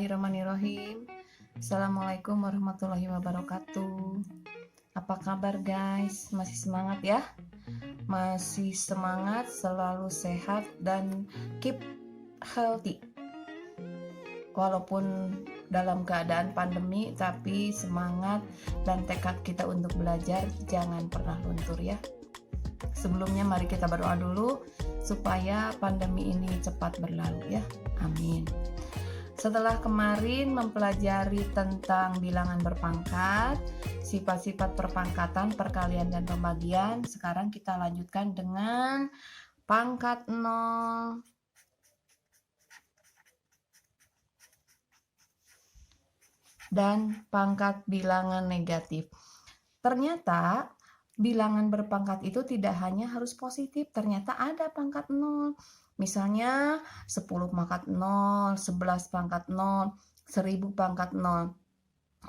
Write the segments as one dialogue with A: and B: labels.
A: Bismillahirrahmanirrahim. Assalamualaikum warahmatullahi wabarakatuh. Apa kabar guys? Masih semangat ya? Masih semangat, selalu sehat dan keep healthy. Walaupun dalam keadaan pandemi, tapi semangat dan tekad kita untuk belajar jangan pernah luntur ya. Sebelumnya mari kita berdoa dulu supaya pandemi ini cepat berlalu ya. Amin. Setelah kemarin mempelajari tentang bilangan berpangkat, sifat-sifat perpangkatan, perkalian, dan pembagian, sekarang kita lanjutkan dengan pangkat 0. Dan pangkat bilangan negatif. Ternyata bilangan berpangkat itu tidak hanya harus positif, ternyata ada pangkat 0. Misalnya 10 pangkat 0, 11 pangkat 0, 1000 pangkat 0.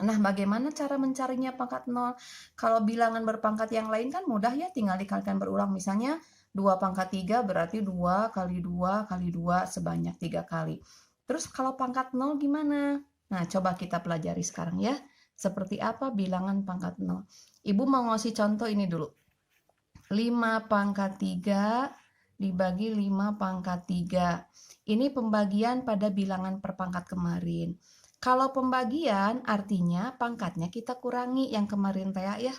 A: Nah, bagaimana cara mencarinya pangkat 0? Kalau bilangan berpangkat yang lain kan mudah ya, tinggal dikalikan berulang. Misalnya 2 pangkat 3 berarti 2 kali 2 kali 2 sebanyak 3 kali. Terus kalau pangkat 0 gimana? Nah, coba kita pelajari sekarang ya. Seperti apa bilangan pangkat 0? Ibu mau ngasih contoh ini dulu. 5 pangkat 3 dibagi 5 pangkat 3. Ini pembagian pada bilangan perpangkat kemarin. Kalau pembagian artinya pangkatnya kita kurangi yang kemarin teh ya.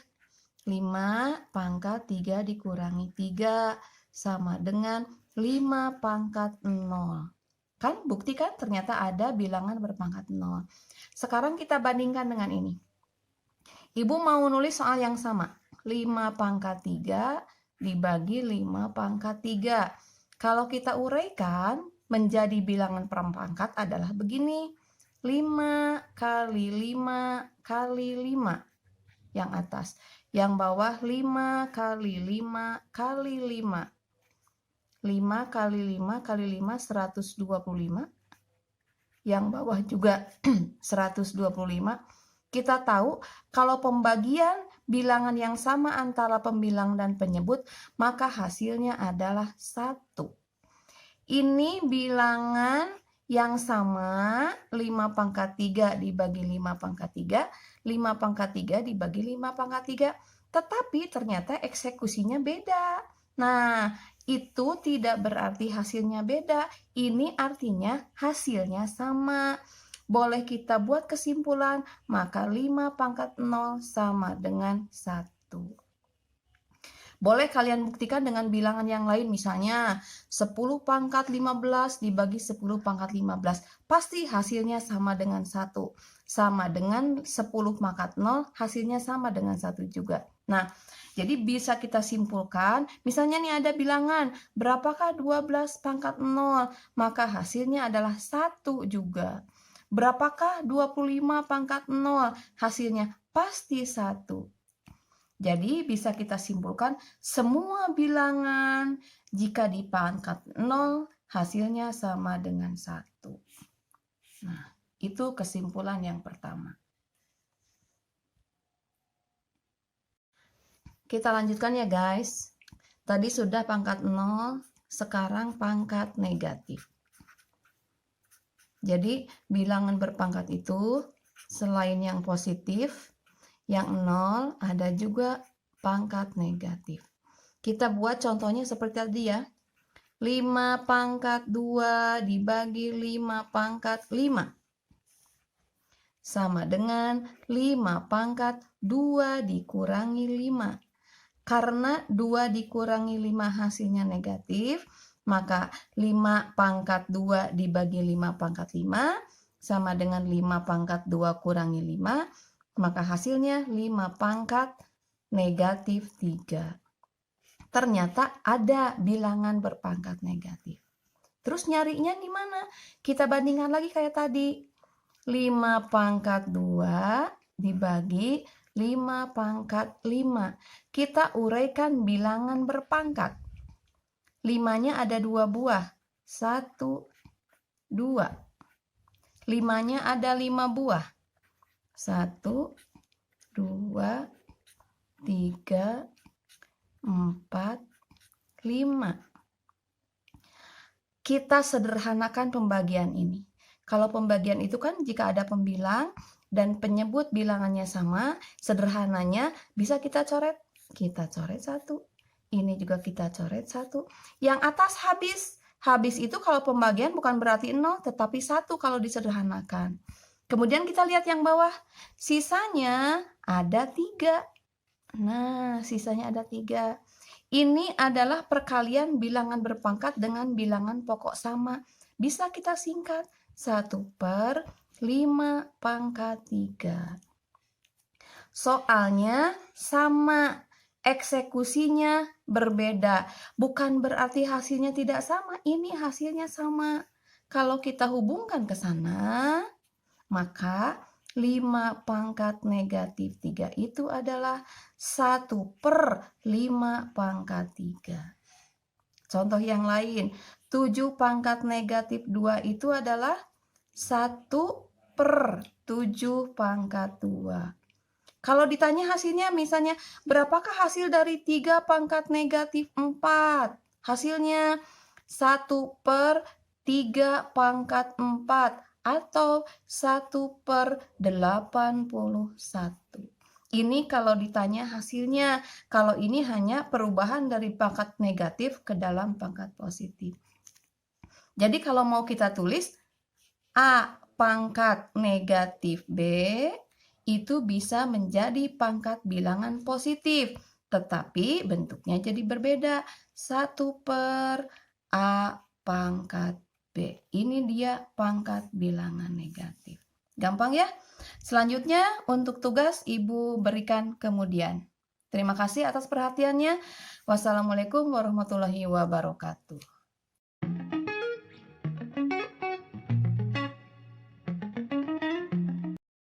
A: 5 pangkat 3 dikurangi 3 sama dengan 5 pangkat 0. Kan buktikan ternyata ada bilangan berpangkat 0. Sekarang kita bandingkan dengan ini. Ibu mau nulis soal yang sama. 5 pangkat 3 dibagi 5 pangkat 3. Kalau kita uraikan menjadi bilangan perpangkat adalah begini. 5 kali 5 kali 5 yang atas. Yang bawah 5 kali 5 kali 5. 5 kali 5 kali 5 125. Yang bawah juga 125. Kita tahu kalau pembagian bilangan yang sama antara pembilang dan penyebut, maka hasilnya adalah 1. Ini bilangan yang sama, 5 pangkat 3 dibagi 5 pangkat 3, 5 pangkat 3 dibagi 5 pangkat 3. Tetapi ternyata eksekusinya beda. Nah, itu tidak berarti hasilnya beda. Ini artinya hasilnya sama. Boleh kita buat kesimpulan, maka 5 pangkat 0 sama dengan 1. Boleh kalian buktikan dengan bilangan yang lain, misalnya 10 pangkat 15 dibagi 10 pangkat 15. Pasti hasilnya sama dengan 1. Sama dengan 10 pangkat 0, hasilnya sama dengan 1 juga. Nah, jadi bisa kita simpulkan, misalnya nih ada bilangan, berapakah 12 pangkat 0? Maka hasilnya adalah 1 juga. Berapakah 25 pangkat 0? Hasilnya pasti 1. Jadi bisa kita simpulkan semua bilangan jika dipangkat 0 hasilnya sama dengan 1. Nah, itu kesimpulan yang pertama. Kita lanjutkan ya guys. Tadi sudah pangkat 0, sekarang pangkat negatif. Jadi bilangan berpangkat itu selain yang positif, yang 0 ada juga pangkat negatif. Kita buat contohnya seperti tadi ya. 5 pangkat 2 dibagi 5 pangkat 5. Sama dengan 5 pangkat 2 dikurangi 5. Karena 2 dikurangi 5 hasilnya negatif, maka 5 pangkat 2 dibagi 5 pangkat 5 sama dengan 5 pangkat 2 kurangi 5, maka hasilnya 5 pangkat negatif 3. Ternyata ada bilangan berpangkat negatif. Terus nyarinya gimana? Kita bandingkan lagi kayak tadi. 5 pangkat 2 dibagi 5 pangkat 5. Kita uraikan bilangan berpangkat. 5-nya ada 2 buah. 1, 2. 5-nya ada 5 buah. 1, 2, 3, 4, 5. Kita sederhanakan pembagian ini. Kalau pembagian itu kan jika ada pembilang dan penyebut bilangannya sama, sederhananya bisa kita coret 1. Ini juga kita coret 1. Yang atas habis. Habis itu kalau pembagian bukan berarti 0, tetapi 1 kalau disederhanakan. Kemudian kita lihat yang bawah. Sisanya ada 3. Nah, sisanya ada 3. Ini adalah perkalian bilangan berpangkat dengan bilangan pokok sama. Bisa kita singkat. 1/5⁻3. Soalnya sama, eksekusinya berbeda. Bukan berarti hasilnya tidak sama, ini hasilnya sama. Kalau kita hubungkan ke sana, maka 5⁻3 itu adalah 1/5⁻3. Contoh yang lain, 7⁻2 itu adalah 1/7⁻2. Kalau ditanya hasilnya misalnya, berapakah hasil dari 3⁻4? Hasilnya 1/3⁻4 atau 1/81. Ini kalau ditanya hasilnya. Kalau ini hanya perubahan dari pangkat negatif ke dalam pangkat positif. Jadi kalau mau kita tulis A pangkat negatif B itu bisa menjadi pangkat bilangan positif, tetapi bentuknya jadi berbeda. 1/A pangkat B. Ini dia pangkat bilangan negatif. Gampang ya? Selanjutnya untuk tugas Ibu berikan kemudian. Terima kasih atas perhatiannya. Wassalamualaikum warahmatullahi wabarakatuh.